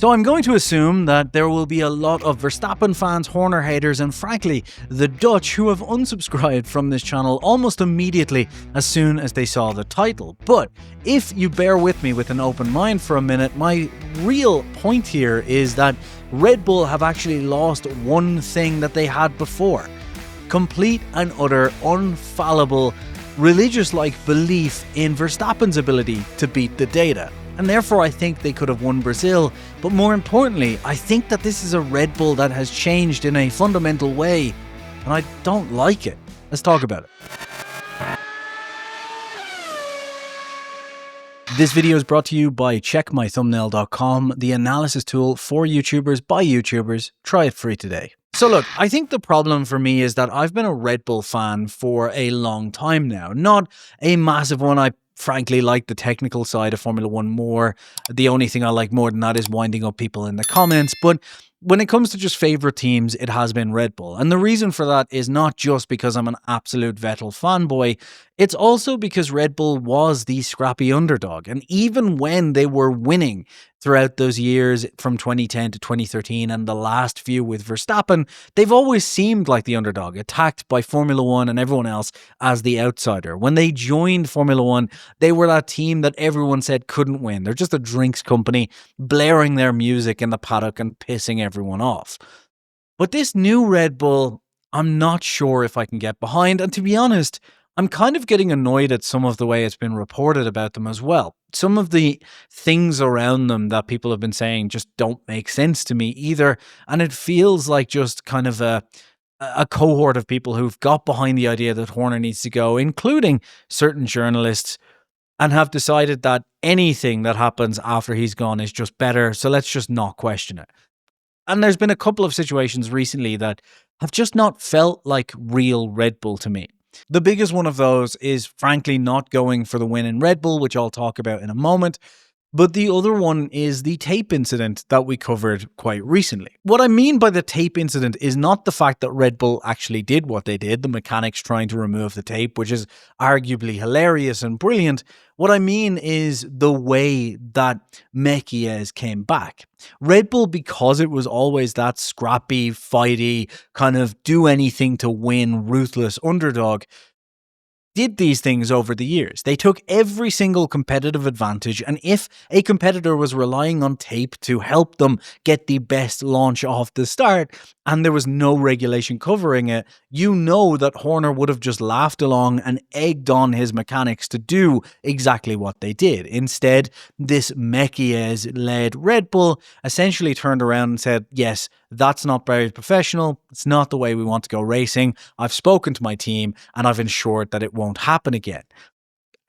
So I'm going to assume that there will be a lot of Verstappen fans, Horner haters, and frankly, the Dutch who have unsubscribed from this channel almost immediately as soon as they saw the title. But if you bear with me with an open mind for a minute, my real point here is that Red Bull have actually lost one thing that they had before. Complete and utter, unfallible, religious-like belief in Verstappen's ability to beat the data. And therefore I think they could have won Brazil, but more importantly, I think that this is a Red Bull that has changed in a fundamental way, and I don't like it. Let's talk about it. This video is brought to you by checkmythumbnail.com, the analysis tool for YouTubers by YouTubers. Try it free today. So look, I think the problem for me is that I've been a Red Bull fan for a long time now. Not a massive one. I frankly like the technical side of Formula One more. The only thing I like more than that is winding up people in the comments. But when it comes to just favorite teams, it has been Red Bull. And the reason for that is not just because I'm an absolute Vettel fanboy. It's also because Red Bull was the scrappy underdog. And even when they were winning throughout those years from 2010 to 2013 and the last few with Verstappen, they've always seemed like the underdog, attacked by Formula One and everyone else as the outsider. When they joined Formula One, they were that team that everyone said couldn't win. They're just a drinks company blaring their music in the paddock and pissing everyone off. But this new Red Bull, I'm not sure if I can get behind. And to be honest, I'm kind of getting annoyed at some of the way it's been reported about them as well. Some of the things around them that people have been saying just don't make sense to me either. And it feels like just kind of a cohort of people who've got behind the idea that Horner needs to go, including certain journalists, and have decided that anything that happens after he's gone is just better. So let's just not question it. And there's been a couple of situations recently that have just not felt like real Red Bull to me. The biggest one of those is frankly not going for the win in Red Bull, which I'll talk about in a moment. But the other one is the tape incident that we covered quite recently. What I mean by the tape incident is not the fact that Red Bull actually did what they did, the mechanics trying to remove the tape, which is arguably hilarious and brilliant. What I mean is the way that Mekies came back. Red Bull, because it was always that scrappy, fighty, kind of do anything to win, ruthless underdog, did these things over the years. They took every single competitive advantage, and if a competitor was relying on tape to help them get the best launch off the start, and there was no regulation covering it, you know that Horner would have just laughed along and egged on his mechanics to do exactly what they did. Instead, this Mekies-led Red Bull essentially turned around and said, yes, that's not very professional. It's not the way we want to go racing. I've spoken to my team and I've ensured that it won't happen again.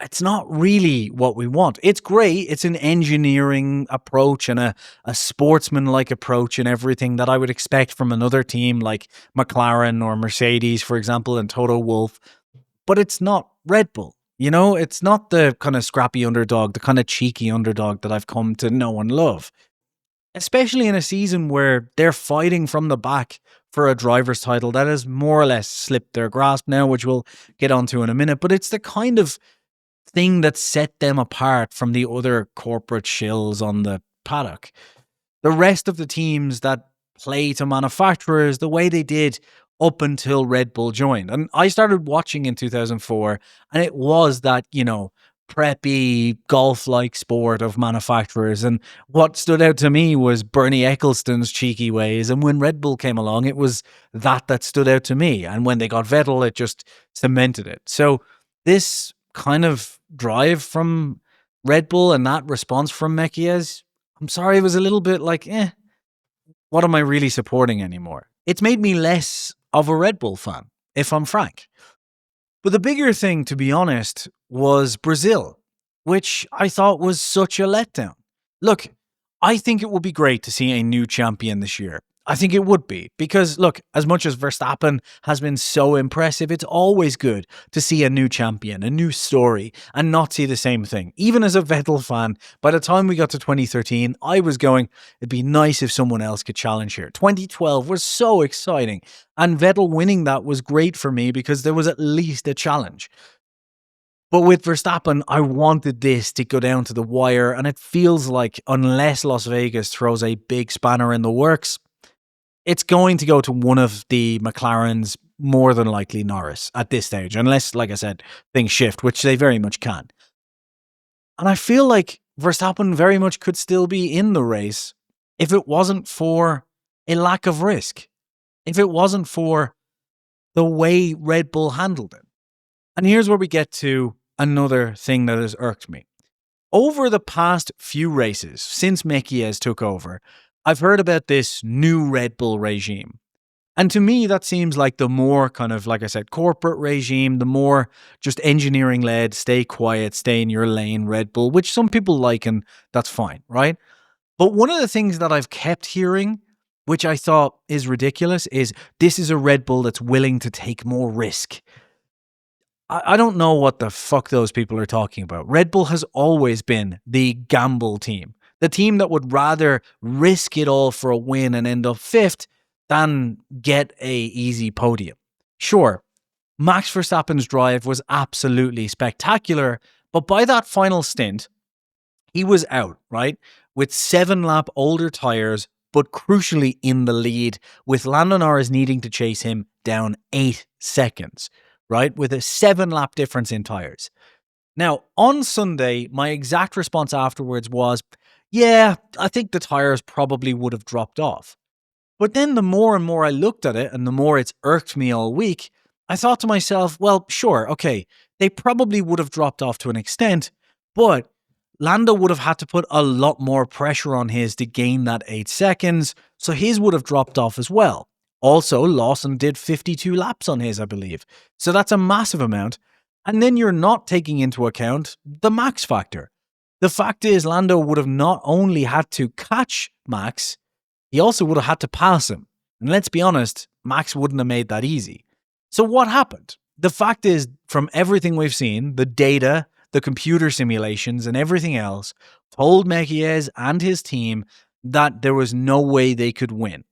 It's not really what we want. It's great. It's an engineering approach and a sportsman-like approach and everything that I would expect from another team like McLaren or Mercedes, for example, and Toto Wolff. But it's not Red Bull. You know, it's not the kind of scrappy underdog, the kind of cheeky underdog that I've come to know and love. Especially in a season where they're fighting from the back for a driver's title that has more or less slipped their grasp now, which we'll get onto in a minute. But it's the kind of thing that set them apart from the other corporate shills on the paddock. The rest of the teams that play to manufacturers the way they did up until Red Bull joined. And I started watching in 2004, and it was that, you know, preppy, golf-like sport of manufacturers. And what stood out to me was Bernie Ecclestone's cheeky ways. And when Red Bull came along, it was that stood out to me. And when they got Vettel, it just cemented it. So this kind of drive from Red Bull and that response from Mekies, I'm sorry, it was a little bit like, what am I really supporting anymore? It's made me less of a Red Bull fan, if I'm frank. But the bigger thing, to be honest, was Brazil, which I thought was such a letdown. Look, I think it would be great to see a new champion this year. I think it would be, because look, as much as Verstappen has been so impressive, it's always good to see a new champion, a new story, and not see the same thing. Even as a Vettel fan, by the time we got to 2013, I was going, it'd be nice if someone else could challenge here. 2012 was so exciting, and Vettel winning that was great for me because there was at least a challenge. But with Verstappen, I wanted this to go down to the wire, and it feels like unless Las Vegas throws a big spanner in the works, it's going to go to one of the McLarens, more than likely Norris at this stage, unless, like I said, things shift, which they very much can. And I feel like Verstappen very much could still be in the race if it wasn't for a lack of risk, if it wasn't for the way Red Bull handled it. And here's where we get to another thing that has irked me. Over the past few races, since Mekies took over, I've heard about this new Red Bull regime. And to me, that seems like the more kind of, like I said, corporate regime, the more just engineering-led, stay quiet, stay in your lane Red Bull, which some people like, and that's fine, right? But one of the things that I've kept hearing, which I thought is ridiculous, is this is a Red Bull that's willing to take more risk. I don't know what the fuck those people are talking about. Red Bull has always been the gamble team, the team that would rather risk it all for a win and end up fifth than get a easy podium. Sure, Max Verstappen's drive was absolutely spectacular, but by that final stint, he was out, right? With 7-lap older tyres, but crucially in the lead, with Lando Norris needing to chase him down 8 seconds. Right, with a 7-lap difference in tyres. Now, on Sunday, my exact response afterwards was, yeah, I think the tyres probably would have dropped off. But then the more and more I looked at it, and the more it's irked me all week, I thought to myself, well, sure, okay, they probably would have dropped off to an extent, but Lando would have had to put a lot more pressure on his to gain that 8 seconds, so his would have dropped off as well. Also, Lawson did 52 laps on his, I believe. So that's a massive amount. And then you're not taking into account the Max factor. The fact is, Lando would have not only had to catch Max, he also would have had to pass him. And let's be honest, Max wouldn't have made that easy. So what happened? The fact is, from everything we've seen, the data, the computer simulations, and everything else told Mekies and his team that there was no way they could win.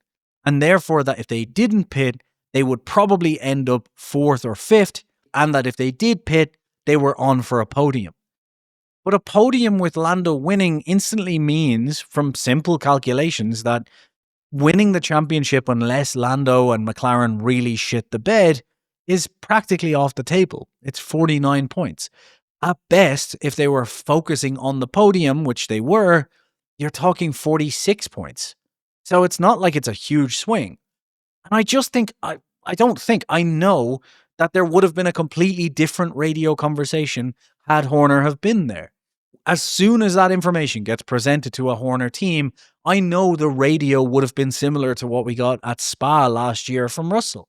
And therefore that if they didn't pit, they would probably end up 4th or 5th, and that if they did pit, they were on for a podium. But a podium with Lando winning instantly means, from simple calculations, that winning the championship unless Lando and McLaren really shit the bed is practically off the table. It's 49 points. At best, if they were focusing on the podium, which they were, you're talking 46 points. So it's not like it's a huge swing. And I just think, I know that there would have been a completely different radio conversation had Horner have been there. As soon as that information gets presented to a Horner team, I know the radio would have been similar to what we got at Spa last year from Russell.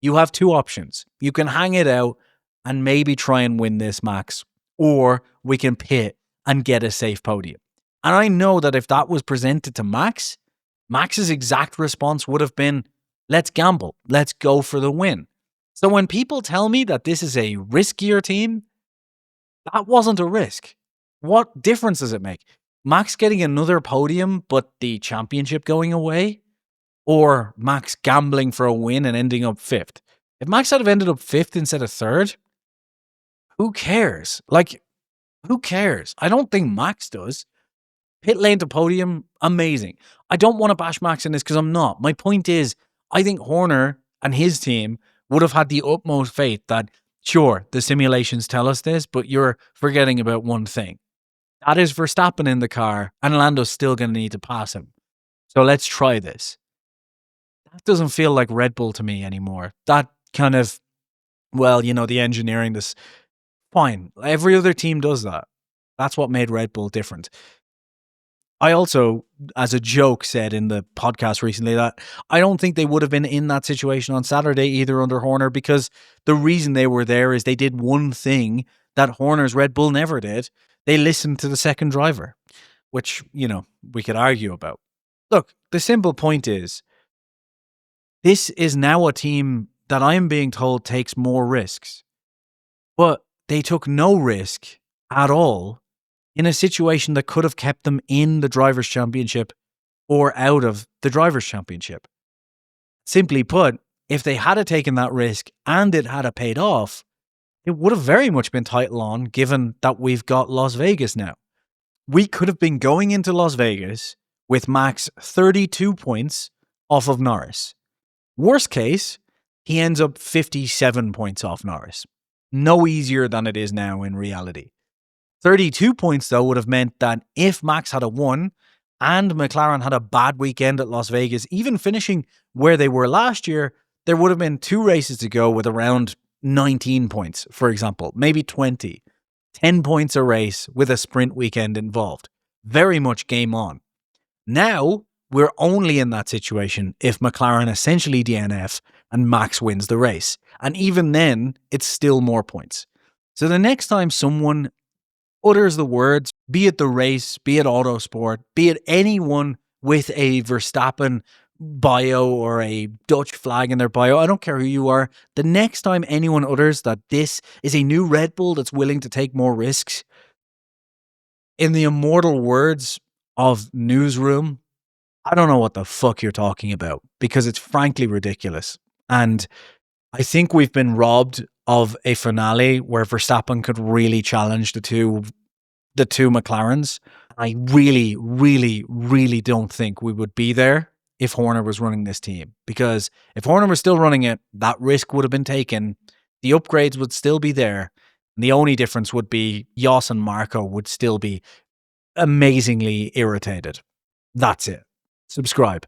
You have 2 options. You can hang it out and maybe try and win this, Max, or we can pit and get a safe podium. And I know that if that was presented to Max's exact response would have been, let's gamble, let's go for the win. So when people tell me that this is a riskier team, that wasn't a risk. What difference does it make? Max getting another podium, but the championship going away? Or Max gambling for a win and ending up 5th? If Max had have ended up 5th instead of 3rd, who cares? Who cares? I don't think Max does. Pit lane to podium, amazing. I don't want to bash Max in this because I'm not. My point is, I think Horner and his team would have had the utmost faith that, sure, the simulations tell us this, but you're forgetting about one thing. That is Verstappen in the car, and Lando's still going to need to pass him. So let's try this. That doesn't feel like Red Bull to me anymore. That kind of, the engineering, this, fine. Every other team does that. That's what made Red Bull different. I also, as a joke, said in the podcast recently that I don't think they would have been in that situation on Saturday either under Horner, because the reason they were there is they did one thing that Horner's Red Bull never did. They listened to the second driver, which, we could argue about. Look, the simple point is, this is now a team that I'm being told takes more risks. But they took no risk at all in a situation that could have kept them in the Drivers' Championship or out of the Drivers' Championship. Simply put, if they had taken that risk and it had paid off, it would have very much been title on, given that we've got Las Vegas now. We could have been going into Las Vegas with Max 32 points off of Norris. Worst case, he ends up 57 points off Norris. No easier than it is now in reality. 32 points, though, would have meant that if Max had a won and McLaren had a bad weekend at Las Vegas, even finishing where they were last year, there would have been 2 races to go with around 19 points, for example, maybe 20. 10 points a race with a sprint weekend involved. Very much game on. Now, we're only in that situation if McLaren essentially DNF and Max wins the race. And even then, it's still more points. So the next time someone utters the words, be it the race, be it Autosport, be it anyone with a Verstappen bio or a Dutch flag in their bio, I don't care who you are, the next time anyone utters that this is a new Red Bull that's willing to take more risks, in the immortal words of Newsroom, I don't know what the fuck you're talking about, because it's frankly ridiculous. And I think we've been robbed of a finale where Verstappen could really challenge the two McLarens. I really, really, really don't think we would be there if Horner was running this team. Because if Horner was still running it, that risk would have been taken. The upgrades would still be there. And the only difference would be Jos and Marco would still be amazingly irritated. That's it. Subscribe.